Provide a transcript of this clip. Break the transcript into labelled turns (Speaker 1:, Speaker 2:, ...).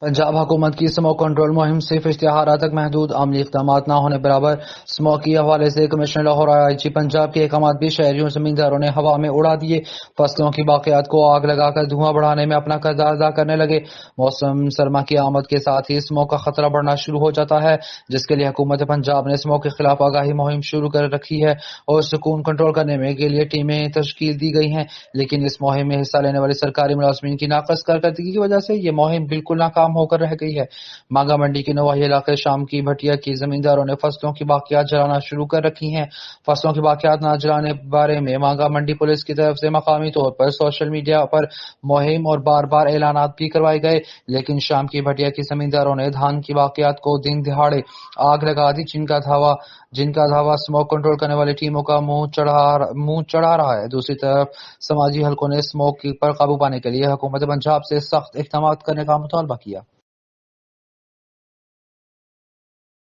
Speaker 1: पंजाब हुकूमत की smoke control मुहिम सिर्फ इश्तिहारात तक महदूद, अमली इक़दामात न होने बराबर। स्मोक के हवाले से कमिश्नर लाहौर आईजी पंजाब के अहकामात भी शहरियों जमींदारों ने हवा में उड़ा दिए। फसलों की बाक़ियात को आग लगाकर धुआं बढ़ाने में अपना किरदार अदा करने लगे। मौसम सरमा की आमद के साथ ही स्मोक का खतरा बढ़ना शुरू हो जाता है, जिसके लिए हुकूमत पंजाब ने स्मोक के खिलाफ आगाही मुहिम शुरू कर रखी है और सुकून कंट्रोल करने के लिए टीमें तश्कील दी गई हैं। लेकिन इस मुहिम में हिस्सा लेने वाले सरकारी मुलाजमीन की नाकस कारकर्दगी की वजह से ये मुहिम बिल्कुल नाकाम होकर रह गई है। मांगा मंडी के नवाही इलाके शाम की भटिया की जमींदारों ने फसलों की बाकियात जलाना शुरू कर रखी हैं। फसलों की बाकियात न जलाने बारे में मांगा मंडी पुलिस की तरफ से मकामी तौर पर सोशल मीडिया पर मुहिम और बार बार ऐलानात भी करवाए गए, लेकिन शाम की भटिया की जमींदारों ने धान की बाकियात को दिन दिहाड़े आग लगा दी, जिनका धावा स्मोक कंट्रोल करने वाली टीमों का मुंह चढ़ा रहा है। दूसरी तरफ समाजी हलकों ने स्मोक पर काबू पाने के लिए हुकूमत पंजाब से सख्त इक़दाम करने का मुतालबा किया।